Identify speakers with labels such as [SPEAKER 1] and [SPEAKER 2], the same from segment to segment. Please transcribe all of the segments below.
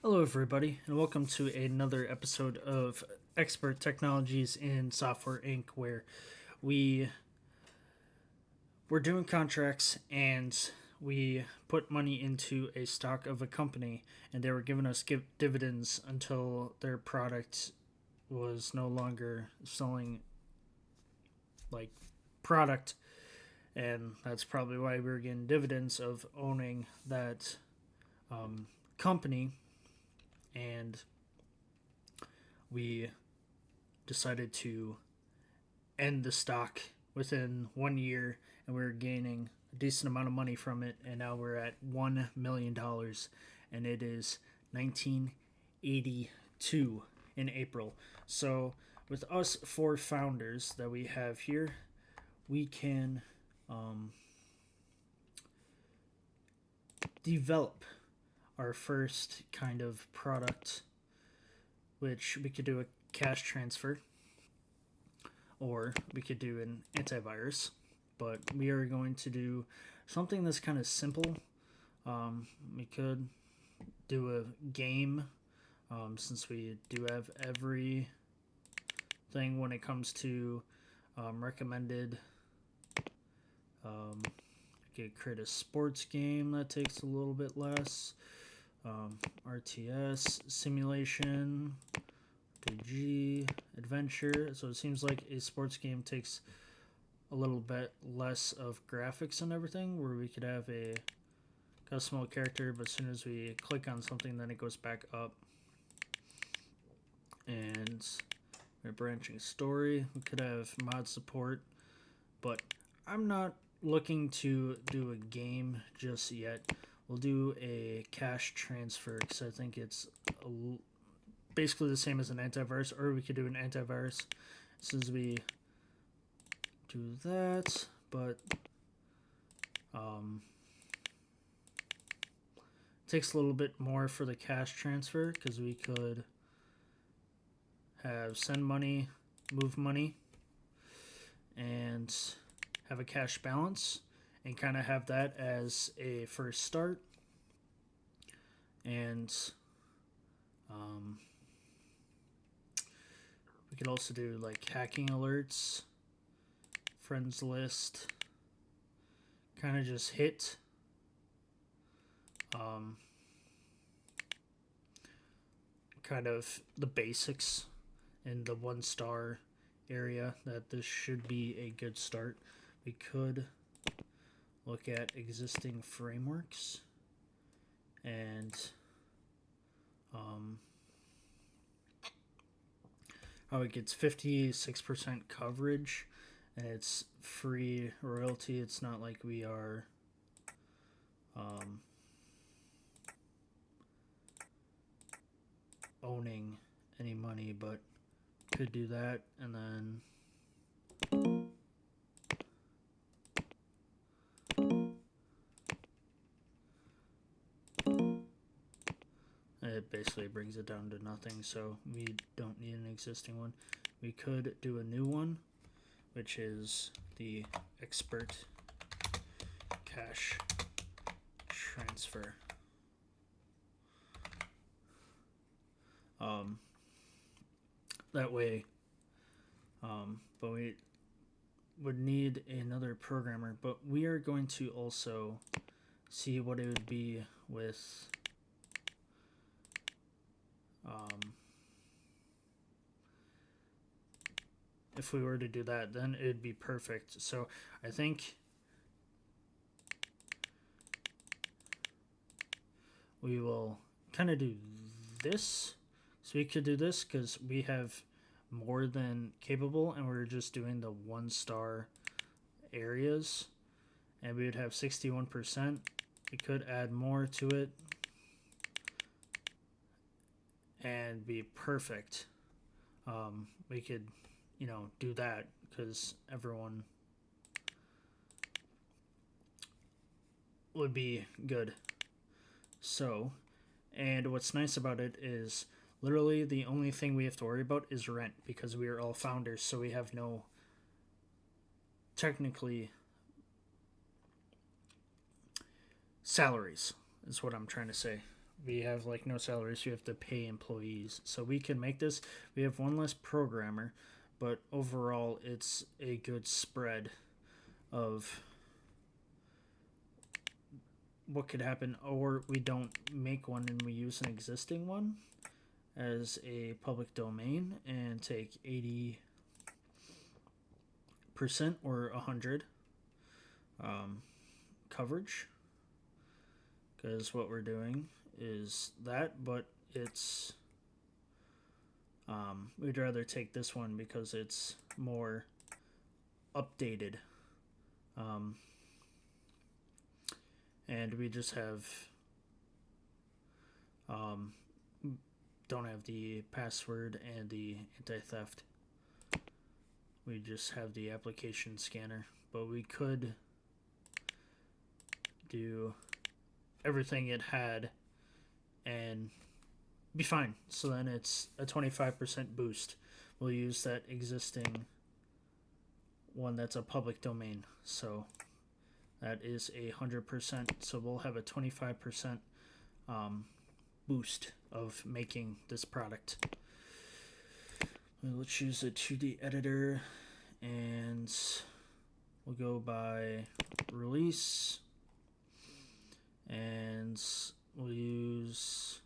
[SPEAKER 1] Hello, everybody, and welcome to another episode of Expert Technologies in Software Inc., where we we're doing contracts and we put money into a stock of a company, and they were giving us dividends until their product was no longer selling like product, and that's probably why we were getting dividends of owning that company, and we decided to end the stock within 1 year, and we were gaining a decent amount of money from it. And now we're at $1 million, and it is 1982 in April. So, with us four founders that we have here, we can develop our first kind of product, which we could do a cash transfer or we could do an antivirus. But we are going to do something that's kind of simple. We could do a game, since we do have everything when it comes to recommended. You could create a sports game that takes a little bit less. RTS, simulation, RPG, adventure. So it seems like a sports game takes a little bit less of graphics and everything, where we could have a small character, but as soon as we click on something, then it goes back up. And a branching story. We could have mod support, but I'm not looking to do a game just yet. We'll do a cash transfer because I think it's basically the same as an antivirus, or we could do an antivirus since we do that, but takes a little bit more for the cash transfer because we could have send money, move money, and have a cash balance, and kind of have that as a first start. And we could also do like hacking alerts, friends list, kind of just hit kind of the basics in the 1 star area, that this should be a good start. We could look at existing frameworks and how it gets 56% coverage, and it's free royalty. It's not like we are owning any money, but could do that. And then it basically brings it down to nothing, so we don't need an existing one. We could do a new one, which is the expert cash transfer. That way, but we would need another programmer, but we are going to also see what it would be with if we were to do that, then it'd be perfect. So I think we will kind of do this. So we could do this because we have more than capable, and we're just doing the 1 star areas, and we would have 61%. We could add more to it and be perfect. We could, do that because everyone would be good. So, and what's nice about it is literally the only thing we have to worry about is rent, because we are all founders, so we have no technically salaries, is what I'm trying to say. we have like no salaries. We have to pay employees, so we can make this. We have one less programmer, but overall, it's a good spread of what could happen. Or we don't make one and we use an existing one as a public domain and take 80% or 100 coverage, because what we're doing is that, but it's we'd rather take this one because it's more updated, and we just have don't have the password and the anti-theft. We just have the application scanner, but we could do everything it had and be fine. So then it's a 25% boost. We'll use that existing one that's a public domain. So that is 100%. So we'll have a 25% boost of making this product. We'll choose a 2D editor and we'll go by release, and we'll use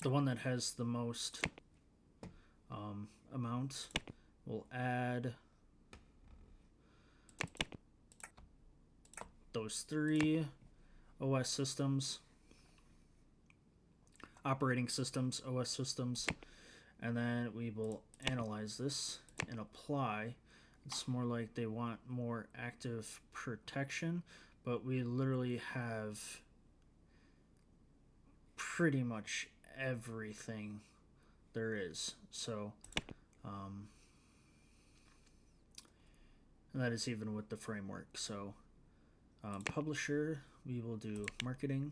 [SPEAKER 1] the one that has the most amount. We'll add those 3 OS systems, operating systems, OS systems, and then we will analyze this and apply. It's more like they want more active protection, but we literally have pretty much everything there is. So, and that is even with the framework. So, publisher, we will do marketing,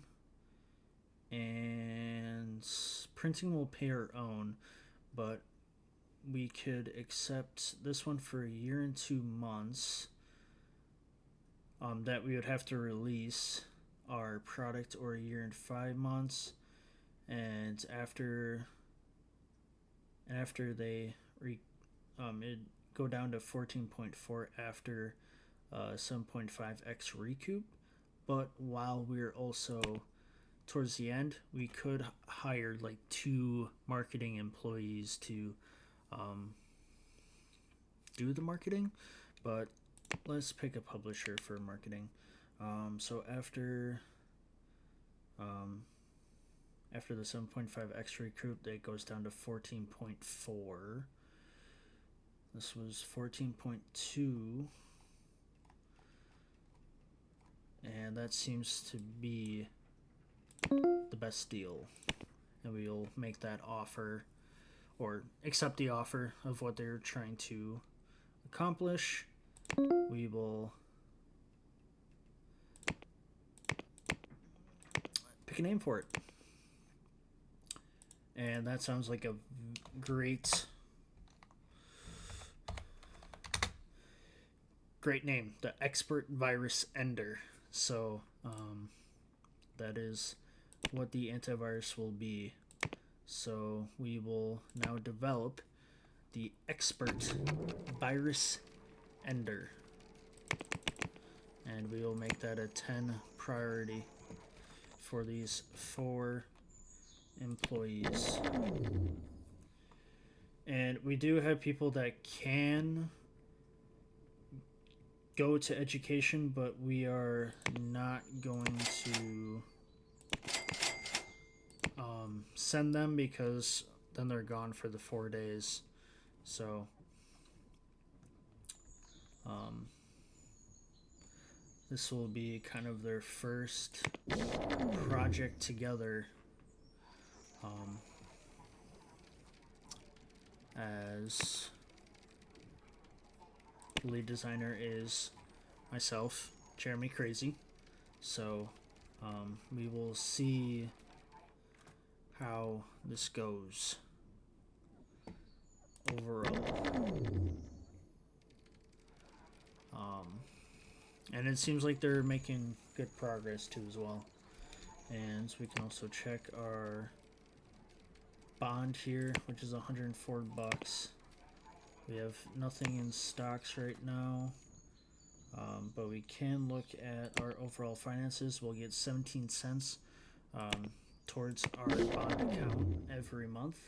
[SPEAKER 1] and printing will pay our own, but we could accept this one for a year and 2 months. That we would have to release our product, or a year and 5 months, and after they it go down to 14.4 after 7.5x recoup. But while we're also towards the end, we could hire like 2 marketing employees to do the marketing, but let's pick a publisher for marketing. So after the 7.5x recoup, it goes down to 14.4. This was 14.2, and that seems to be the best deal. And we'll make that offer, or accept the offer of what they're trying to accomplish. We will pick a name for it. And that sounds like a great name, the Expert Virus Ender. So that is what the antivirus will be. So we will now develop the Expert Virus Ender, and we will make that a 10 priority for these 4 employees. And we do have people that can go to education, but we are not going to send them, because then they're gone for the 4 days. So this will be kind of their first project together, as lead designer is myself, Jeremy Crazy. So we will see how this goes overall. And it seems like they're making good progress too as well. And we can also check our bond here, which is 104 bucks. We have nothing in stocks right now, but we can look at our overall finances. We'll get 17 cents towards our bond account every month,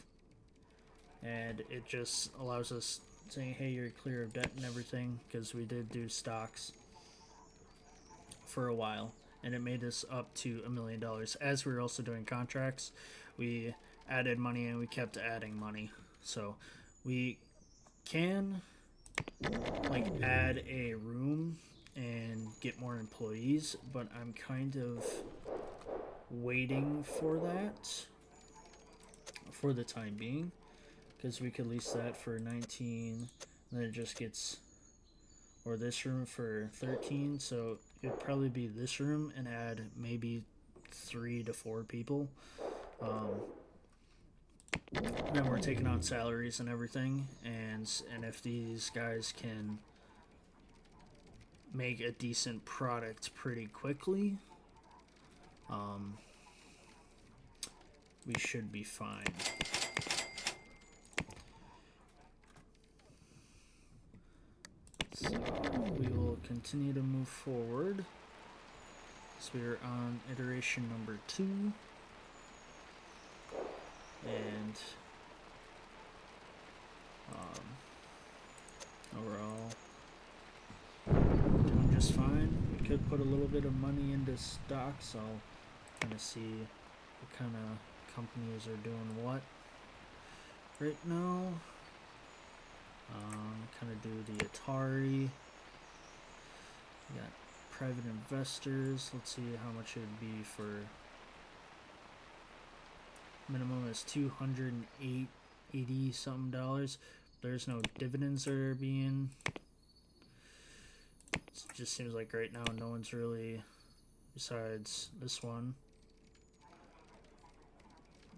[SPEAKER 1] and it just allows us saying, hey, you're clear of debt and everything, because we did do stocks for a while, and it made us up to $1 million. As we were also doing contracts, we added money and we kept adding money, so we can like add a room and get more employees, but I'm kind of waiting for that for the time being, because we could lease that for 19, and then it just gets, or this room for 13, so it'd probably be this room and add maybe 3 to 4 people. Then we're taking on salaries and everything, and if these guys can make a decent product pretty quickly, we should be fine. So we will continue to move forward. So we're on iteration number 2. And overall, doing just fine. We could put a little bit of money into stocks. I'll kind of see what kind of companies are doing what right now. Kind of do the Atari. We got private investors. Let's see how much it would be for. Minimum is $280 something dollars. There's no dividends that are being. It just seems like right now no one's really, besides this one.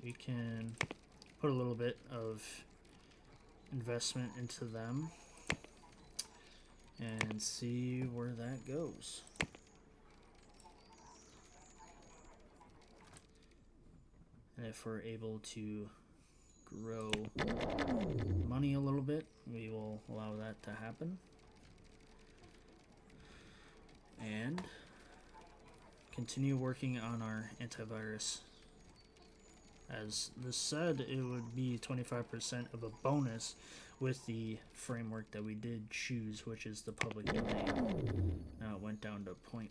[SPEAKER 1] We can put a little bit of investment into them and see where that goes. And if we're able to grow money a little bit, we will allow that to happen. And continue working on our antivirus. As this said, it would be 25% of a bonus with the framework that we did choose, which is the public domain. Now it went down to 0.1.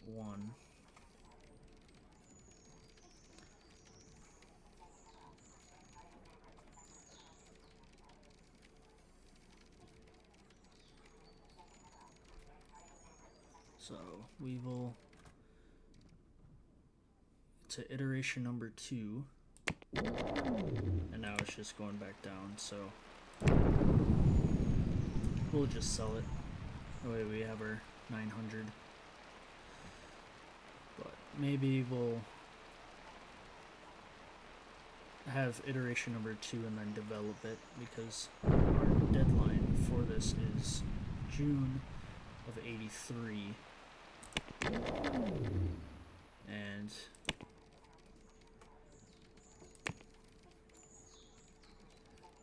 [SPEAKER 1] So we will to iteration number 2, and now it's just going back down, so we'll just sell it. Oh wait, we have our 900, but maybe we'll have iteration number 2 and then develop it, because our deadline for this is June of 83. And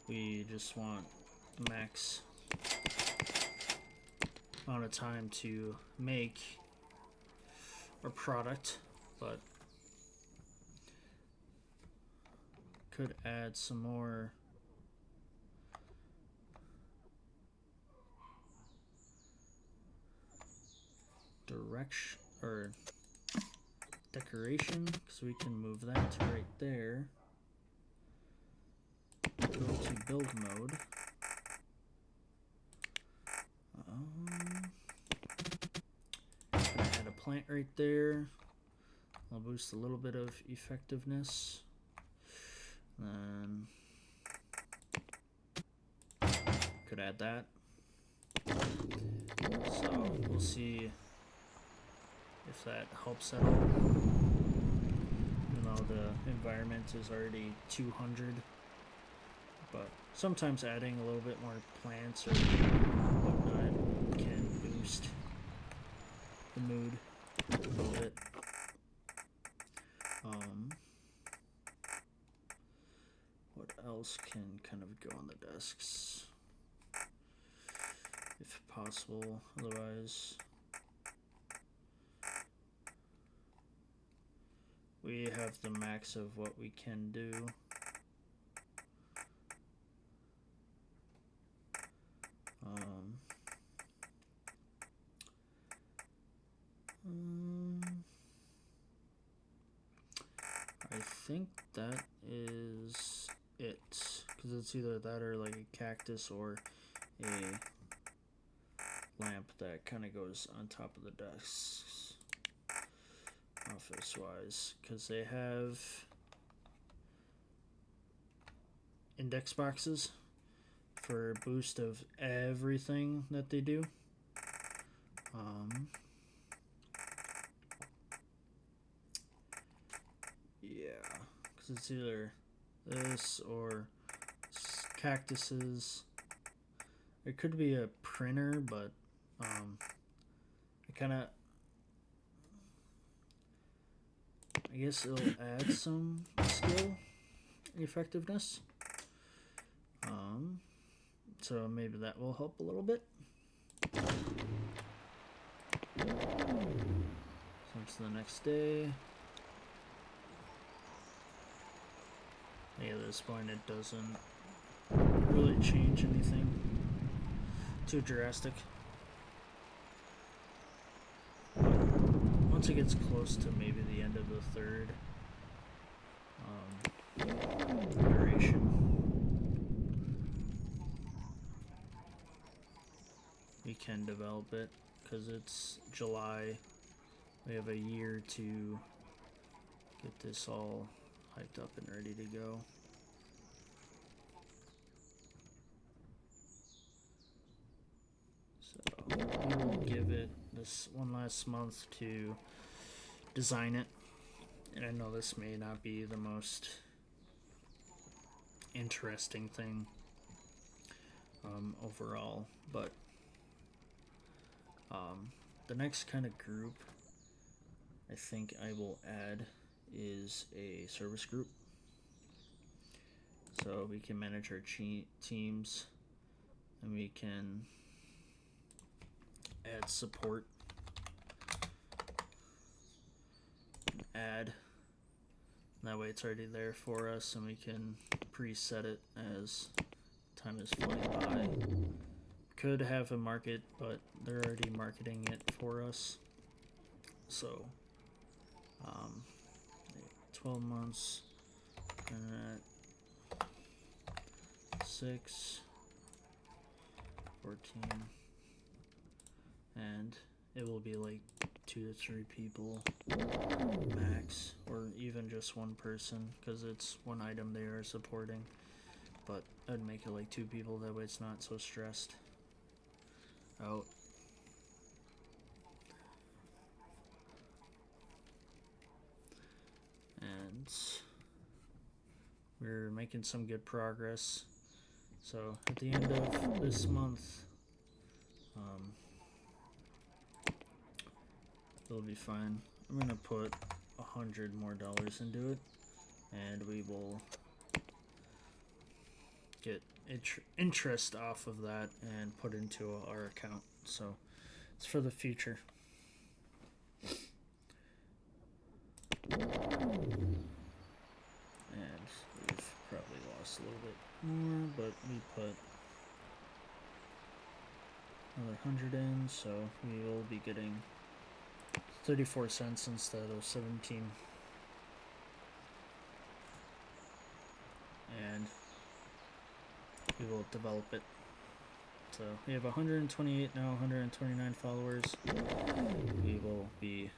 [SPEAKER 1] we just want the max amount of time to make our product, but could add some more direction or decoration, because we can move that to right there. Go to build mode. Add a plant right there. I'll boost a little bit of effectiveness. Could add that. So we'll see if that helps at all. Even though the environment is already 200. But sometimes adding a little bit more plants or whatnot can boost the mood a little bit. else can kind of go on the desks if possible. Otherwise, we have the max of what we can do. I think that is it, because it's either that or like a cactus or a lamp that kind of goes on top of the desks office wise, because they have index boxes for a boost of everything that they do. Yeah, because it's either this or cactuses. It could be a printer, but it kind of, I guess it'll add some skill effectiveness. So maybe that will help a little bit. So it's the next day. Yeah, at this point it doesn't really change anything too drastic. But once it gets close to maybe the end of the third iteration, we can develop it, because it's July. We have a year to get this all hyped up and ready to go. So we will give it this one last month to design it. And I know this may not be the most interesting thing overall, but the next kind of group I think I will add is a service group, so we can manage our teams, and we can add support, add, that way it's already there for us, and we can preset it as time is flying by. Could have a market, but they're already marketing it for us. So 12 months at 6 14, and it will be like 2 to 3 people max, or even just one person, because it's one item they are supporting. But I'd make it like 2 people, that way it's not so stressed out. And we're making some good progress. So at the end of this month, it'll be fine. I'm gonna put $100 more into it, and we will get interest off of that and put into our account. So it's for the future. And we've probably lost a little bit more, but we put another 100 in, so we will be getting 34 cents instead of 17. And we will develop it. So we have 128 now, 129 followers. We will be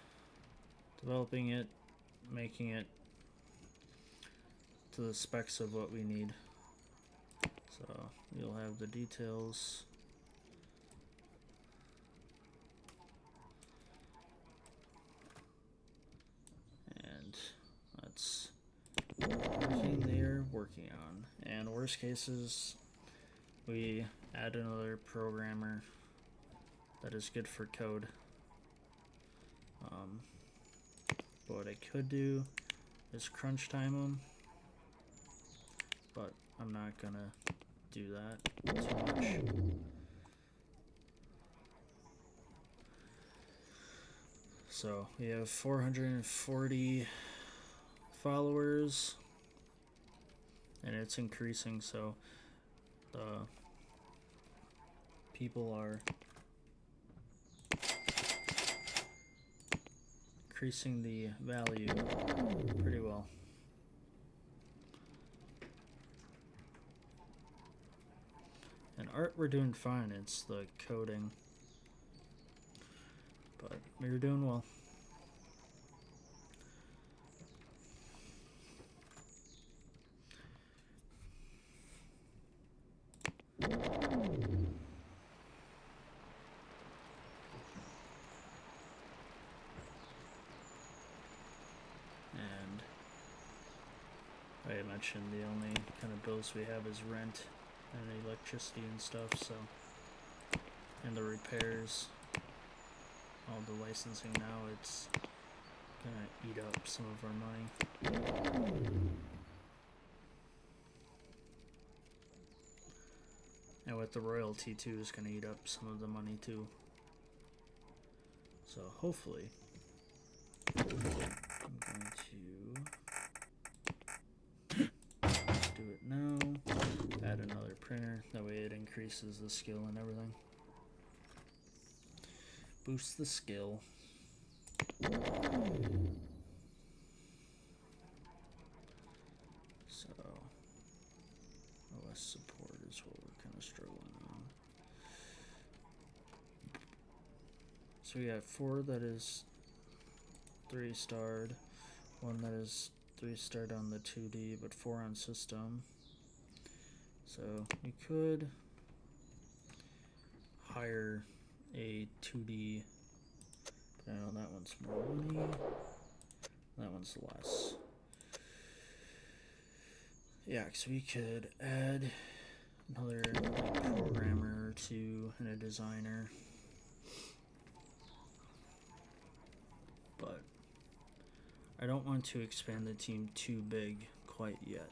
[SPEAKER 1] developing it, making it to the specs of what we need. So we'll have the details. And that's everything they're working on. And worst cases, we add another programmer that is good for code. What I could do is crunch time them, but I'm not gonna do that too much. So we have 440 followers, and it's increasing, so the people are increasing the value pretty well. And art, we're doing fine. It's the coding, but we're doing well. And I mentioned the only kind of bills we have is rent and electricity and stuff, so, and the repairs, all the licensing now, it's gonna eat up some of our money. And with the royalty too, is gonna eat up some of the money too. So hopefully, I'm going to do it now, add another printer, that way it increases the skill and everything. Boost the skill. So, OS support is what we're kind of struggling on. So we got 4 that is 3-starred, 1 that is 3-starred on the 2D, but 4 on system. So we could hire a 2D, but I know that one's more money, that one's less. Yeah, so we could add another programmer or 2 and a designer. But I don't want to expand the team too big quite yet.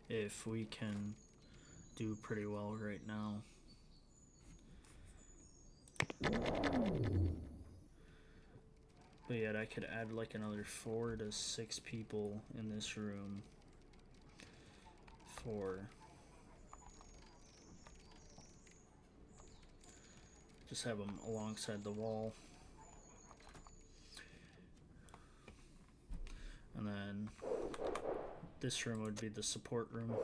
[SPEAKER 1] If we can do pretty well right now. But yet I could add like another 4 to 6 people in this room for just have them alongside the wall. And then this room would be the support room.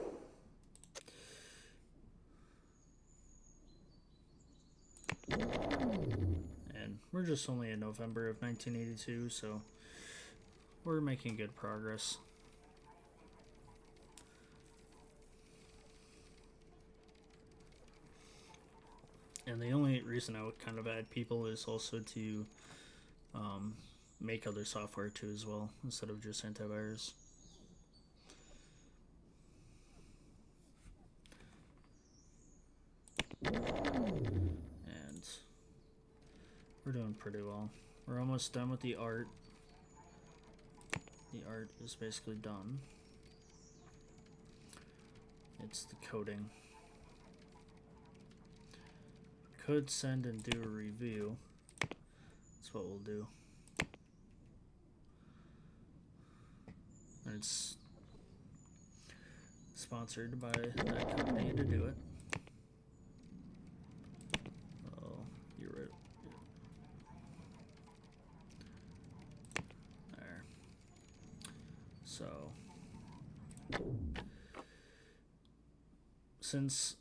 [SPEAKER 1] And we're just only in November of 1982, so we're making good progress. And the only reason I would kind of add people is also to make other software too as well, instead of just antivirus. And we're doing pretty well. We're almost done with the art. The art is basically done. It's the coding. Could send and do a review. That's what we'll do. And it's sponsored by that company to do it. Oh, you're right. There. So, since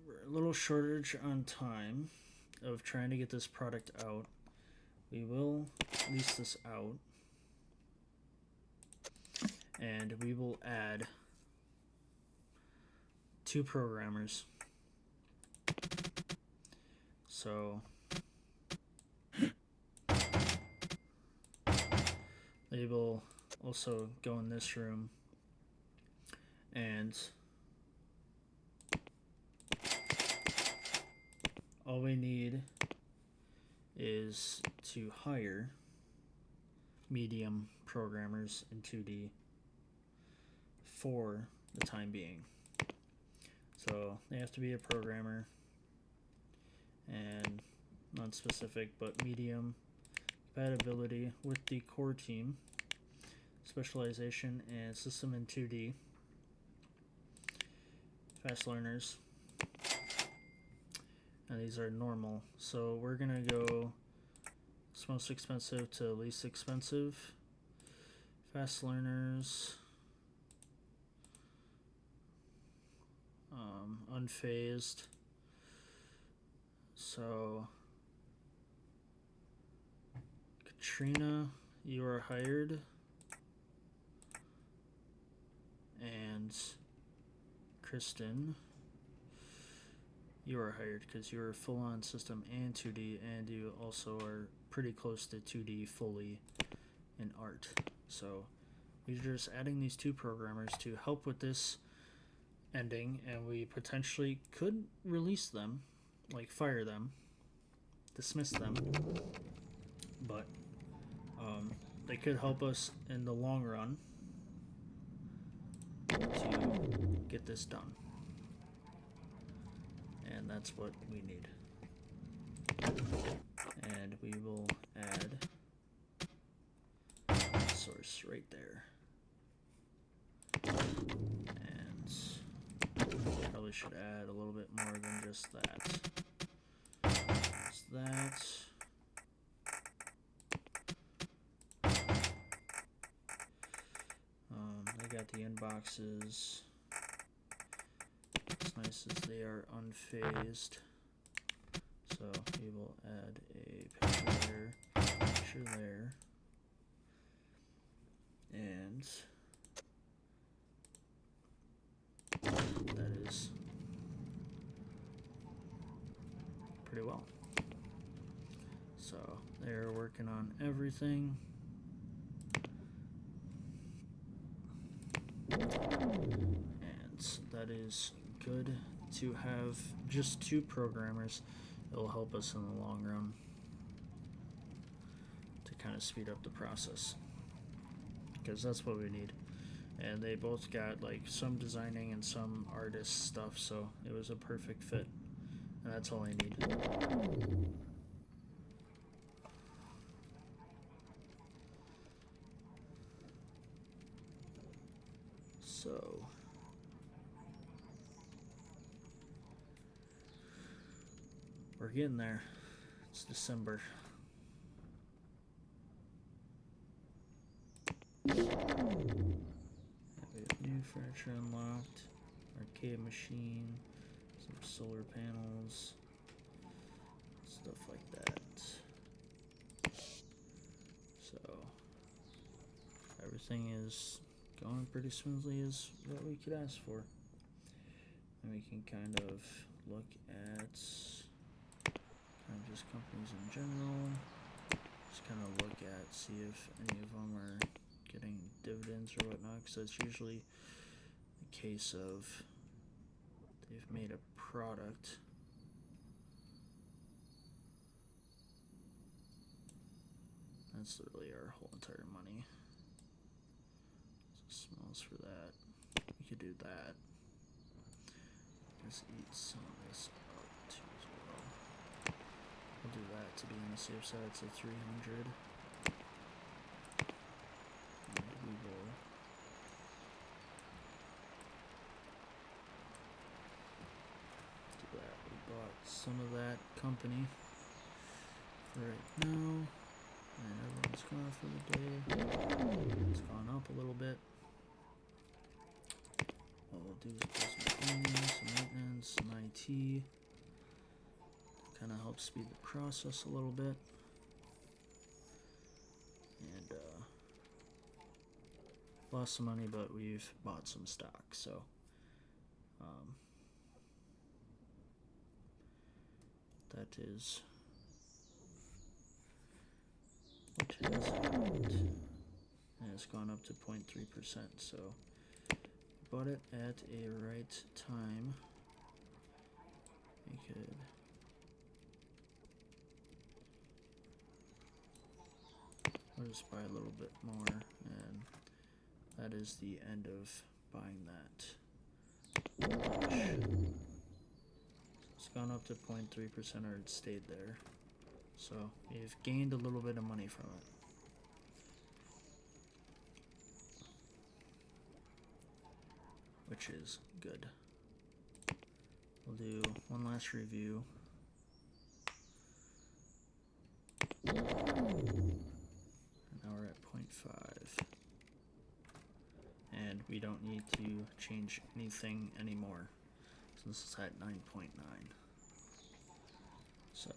[SPEAKER 1] we're a little shortage on time of trying to get this product out, we will lease this out. And we will add 2 programmers. So they will also go in this room, and all we need is to hire medium programmers in 2D for the time being. So they have to be a programmer and non-specific but medium compatibility with the core team, specialization and system in 2D, fast learners, and these are normal. So we're gonna go most expensive to least expensive. Fast learners, unfazed. So Katrina, you are hired, and Kristen, you are hired because you're full-on system and 2D, and you also are pretty close to 2D fully in art. So we're just adding these two programmers to help with this ending, and we potentially could release them, like fire them, dismiss them, but they could help us in the long run to get this done, and that's what we need. And we will add source right there, and probably should add a little bit more than just that. Just that. They got the inboxes. What's nice is they are unfazed. So we will add a picture there, and that is pretty well. So they're working on everything. And that is good to have just two programmers. It'll help us in the long run to kind of speed up the process, because that's what we need. And they both got like some designing and some artist stuff, so it was a perfect fit, and that's all I need. So we're getting there. It's December. We have new furniture unlocked, arcade machine, some solar panels, stuff like that. So everything is going pretty smoothly as what we could ask for. And we can kind of look at kind of just companies in general. Just kind of look at, see if any of them are getting dividends or whatnot, because that's usually the case of they've made a product that's literally our whole entire money. So smells for that. We could do that. Let's eat some of this up too as well. We'll do that to be on the safe side. It's a 300. And we will do that. We bought some of that company for right now. And everyone's gone for the day. It's gone up a little bit. What we'll do is put some cleaning, some maintenance, some IT. Kind of help speed the process a little bit. And lost some money, but we've bought some stock. So that is what has happened. And it's gone up to 0.3%. So bought it at a right time. We could I'll just buy a little bit more, and that is the end of buying that. It's gone up to 0.3%, or it stayed there. So you've gained a little bit of money from it. Which is good. We'll do one last review. And now we're at 0.5. And we don't need to change anything anymore since it's at 9.9. So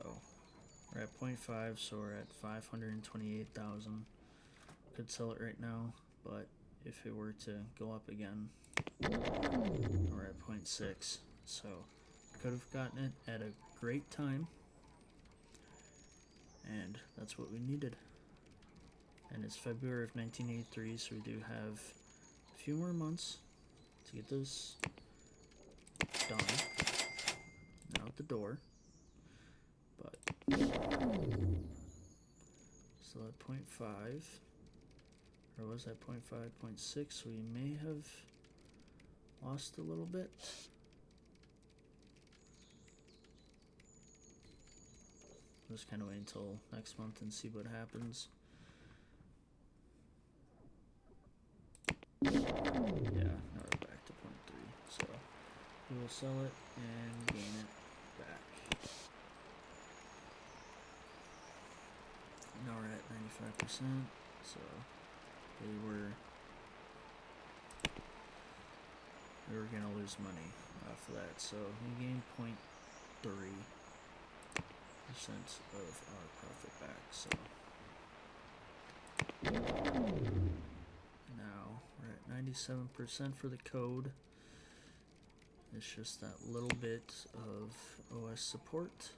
[SPEAKER 1] we're at 0.5, so we're at 528,000. Could sell it right now, but if it were to go up again, we're at 0.6. So could have gotten it at a great time, and that's what we needed. And it's February of 1983, so we do have a few more months to get this done and out the door. But still at 0.5, or was that 0.5, 0.6, so we may have lost a little bit. Just kind of wait until next month and see what happens. Yeah, now we're back to 0.3. So we will sell it and gain it back. Now we're at 95%. So we were gonna lose money off of that. So we gained 0.3% of our profit back. So now we're at 97% for the code. It's just that little bit of OS support.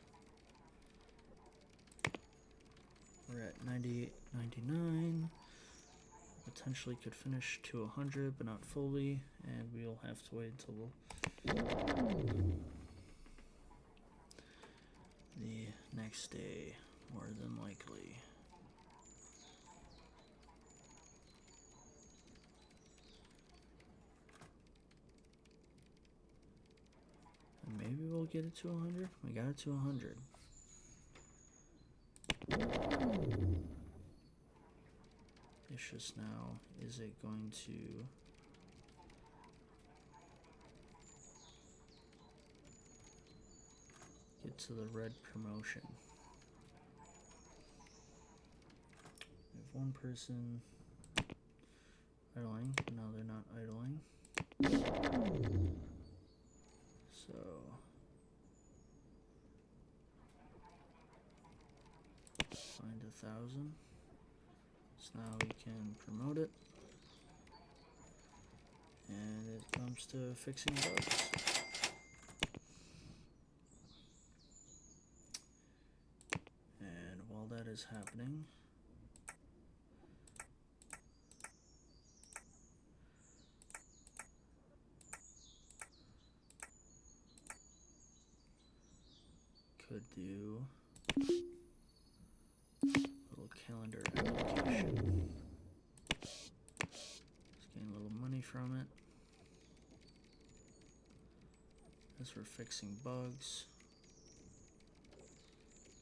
[SPEAKER 1] We're at 98.99. Potentially could finish to 100, but not fully, and we'll have to wait until the next day, more than likely. And maybe we'll get it to 100. We got it to 100. It's just now, is it going to get to the red promotion? We have one person idling. No, they're not idling. So find 1,000. So now we can promote it, and it comes to fixing bugs. And while that is happening, could do little calendar application. Just getting a little money from it as we're fixing bugs.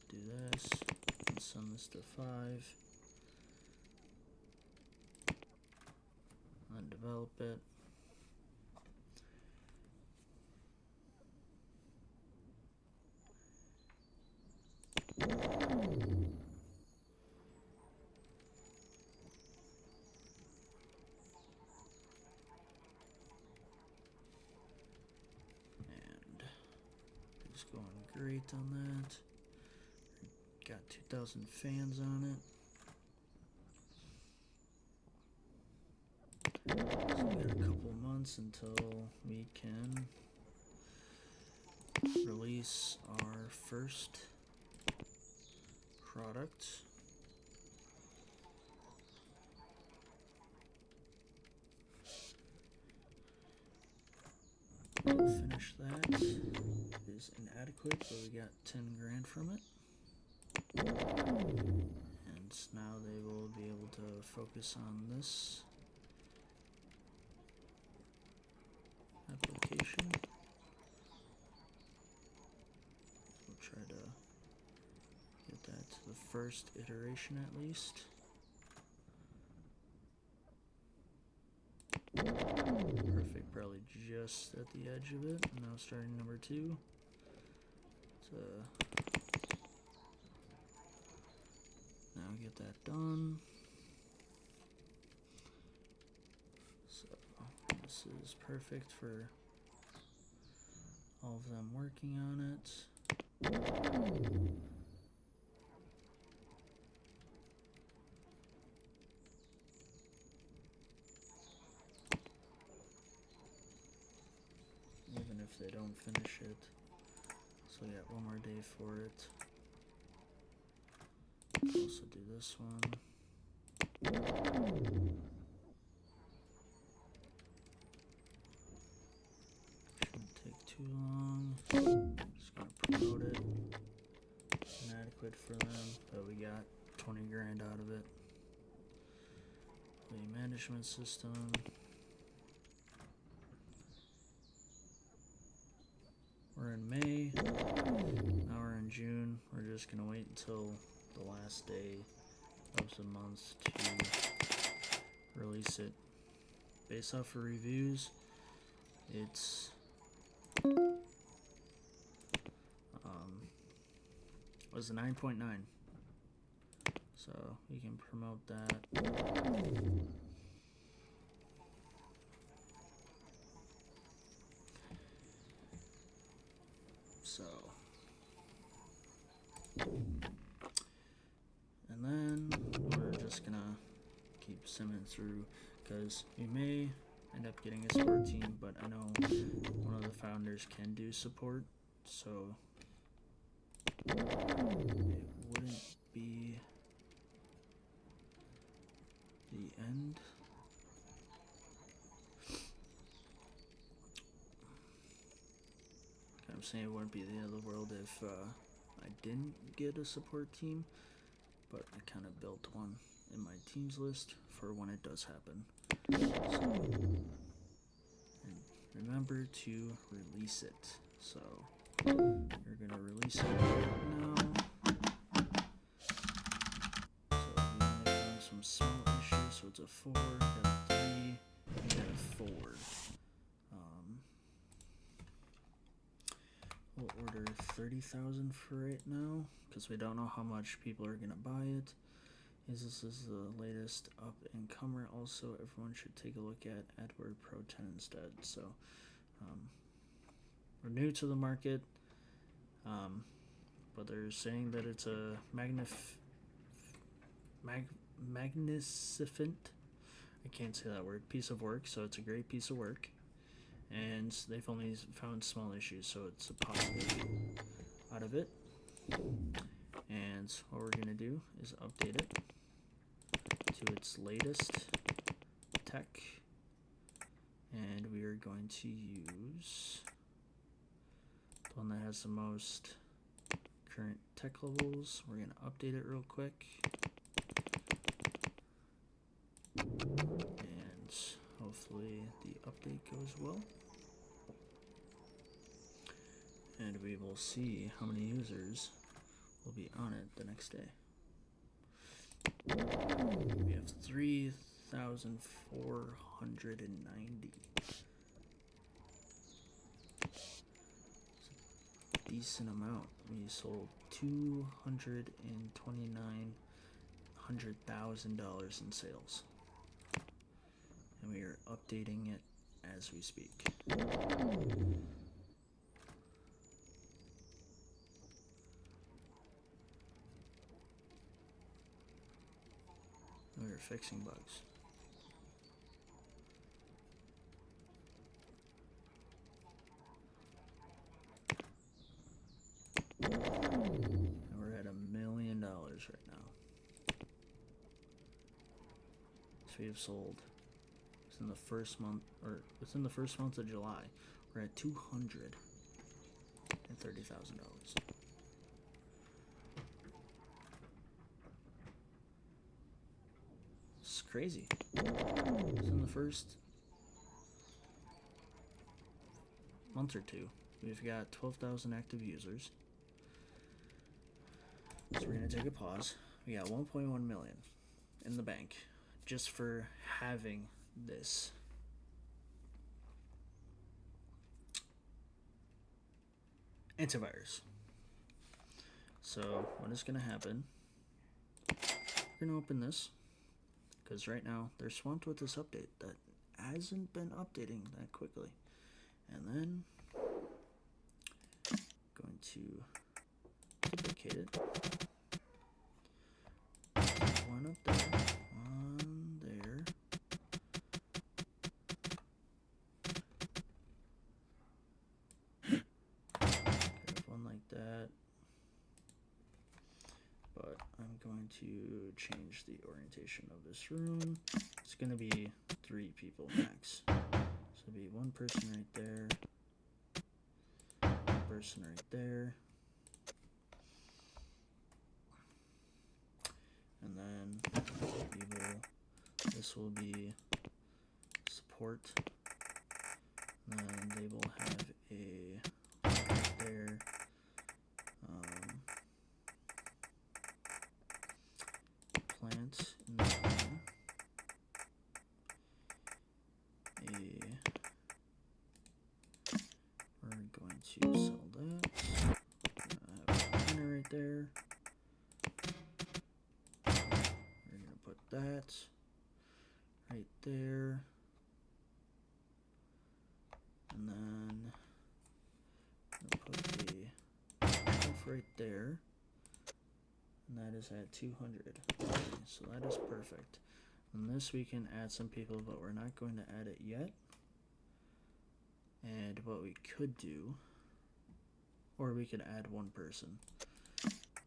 [SPEAKER 1] Do this and send this to 5. Undevelop it. It's going great on that. Got 2,000 fans on it. So we got a couple months until we can release our first product. We'll finish that. It is inadequate, but we got 10 grand from it. And now they will be able to focus on this application. We'll try to get that to the first iteration at least. Perfect, probably just at the edge of it. Now starting number 2. Now get that done. So this is perfect for all of them working on it. Even if they don't finish it. So yeah, one more day for it. Also do this one. Shouldn't take too long. Just gonna promote it. Inadequate for them, but we got 20 grand out of it. The management system. We're in May. Now we're in June. We're just gonna wait until the last day of the month to release it. Based off of reviews, it's was a 9.9, so we can promote that. So, and then we're just gonna keep simming through, because we may end up getting a support team, but I know one of the founders can do support, so it wouldn't be the end. I'm saying it wouldn't be the end of the world if I didn't get a support team, but I kind of built one in my teams list for when it does happen. So, and remember to release it. So you're gonna release it right now. So we only found some small issues, so it's a 4, got a 3, and got a 4. We'll order 30,000 for right now, because we don't know how much people are gonna buy it. This is the latest up-and-comer. Also, everyone should take a look at Edward Pro 10 instead. So, we're new to the market, but they're saying that it's a magnificent, I can't say that word, piece of work. So it's a great piece of work, and they've only found small issues, so it's a positive out of it. And what we're gonna do is update it to its latest tech, and we are going to use the one that has the most current tech levels. We're gonna update it real quick, and hopefully the update goes well, and we will see how many users will be on it the next day. We have 3,490. It's a decent amount. We sold $229,000 in sales, and we are updating it as we speak. We're fixing bugs. And we're at $1 million right now. So we have sold within the first month, or within the first month of July, we're at $230,000. crazy. It's in the first month or two, we've got 12,000 active users. So we're going to take a pause. We got 1.1 million in the bank just for having this. Antivirus. So what is going to happen? We're going to open this because right now they're swamped with this update that hasn't been updating that quickly. And then going to duplicate it. One up there, one there. Kind of one like that. But I'm going to change the orientation of this room. It's going to be 3 people max. So it'll be one person right there, one person right there, and then this will be support, and then they will have a right there, plant in this one, we're going to sell that, have a printer right there, we're going to put that right there, and then I'm going to put a shelf right there, and that is at 200. Okay, so that is perfect. And this we can add some people, but we're not going to add it yet. And what we could do, or we could add one person.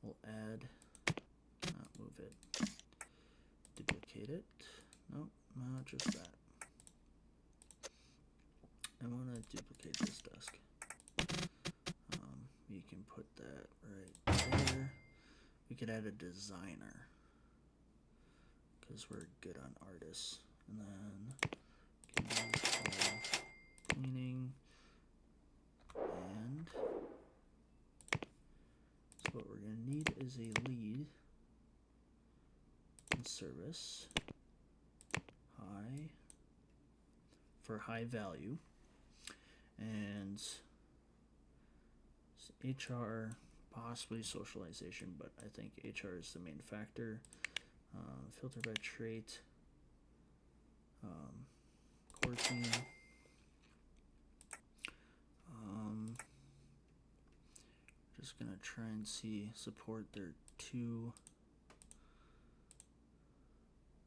[SPEAKER 1] We'll add, cannot move it, duplicate it. Nope, not just that. I want to duplicate this desk. You can put that right there. We could add a designer because we're good on artists, and then can do cleaning, and so what we're going to need is a lead in service, high, for high value, and HR, possibly socialization, but I think HR is the main factor. Filter by trait, core team, just gonna try and see support their 2,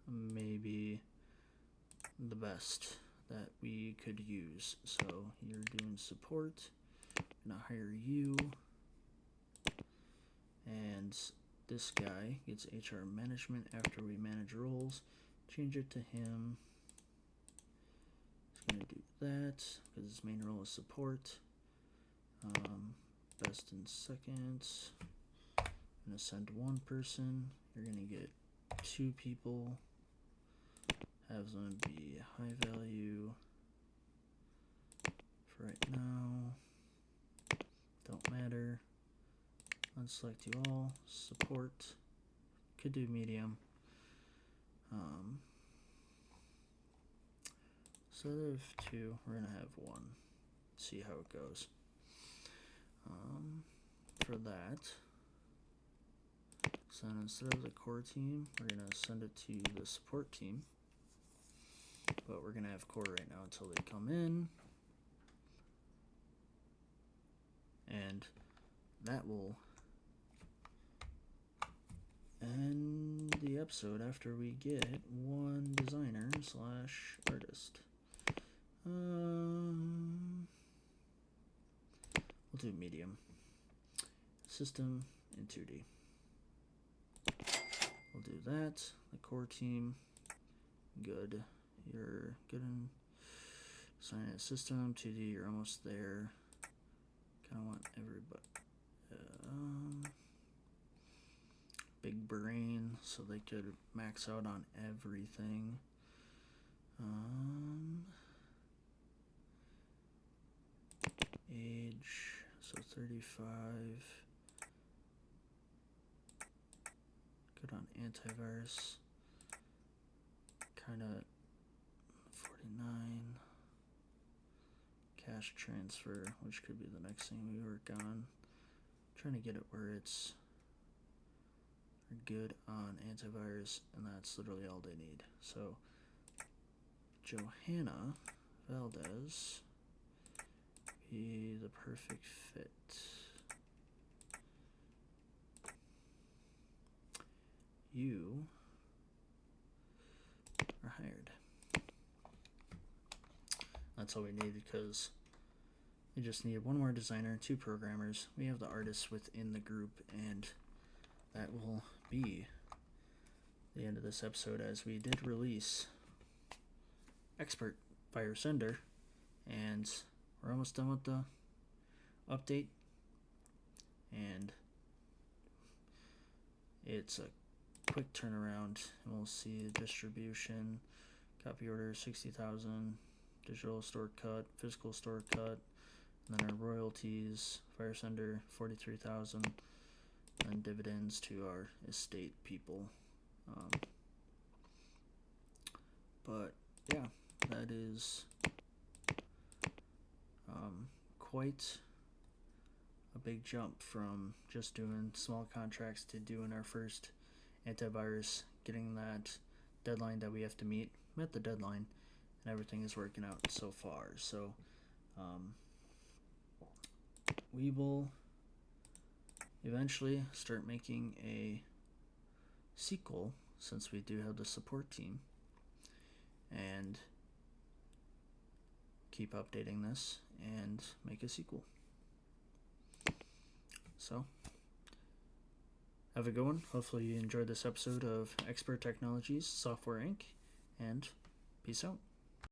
[SPEAKER 1] maybe the best that we could use. So you're doing support, I'm gonna hire you, and this guy gets HR management after we manage roles. Change it to him. He's gonna do that because his main role is support. Best in seconds. I'm gonna send 1 person. You're gonna get 2 people. Have them be high value for right now. Don't matter. Unselect you all. Support. Could do medium. So instead of 2, we're gonna have 1. See how it goes. For that, so instead of the core team, we're gonna send it to the support team. But we're gonna have core right now until they come in, and that will end the episode after we get 1 designer / artist. We'll do medium. System in 2D. We'll do that. The core team, good. You're good in assign a system. 2D, you're almost there. Kind of want everybody. big brain so they could max out on everything. Age, so 35. Good on antivirus. Kind of 49. Cash transfer, which could be the next thing we work on. Trying to get it where it's good on antivirus, and that's literally all they need. So Johanna Valdez be the perfect fit. You are hired. That's all we needed, because we just needed one more designer, 2 programmers. We have the artists within the group, and that will be the end of this episode, as we did release Expert Fire Sender, and we're almost done with the update, and it's a quick turnaround, and we'll see the distribution, copy order 60,000, digital store cut, physical store cut, and then our royalties, Fire Sender 43,000, and dividends to our estate people. But yeah, that is quite a big jump from just doing small contracts to doing our first antivirus, getting that deadline that we have to meet. Met the deadline, and everything is working out so far. So we will eventually start making a sequel, since we do have the support team, and keep updating this and make a sequel. So have a good one. Hopefully you enjoyed this episode of Expert Technologies Software Inc., and peace out.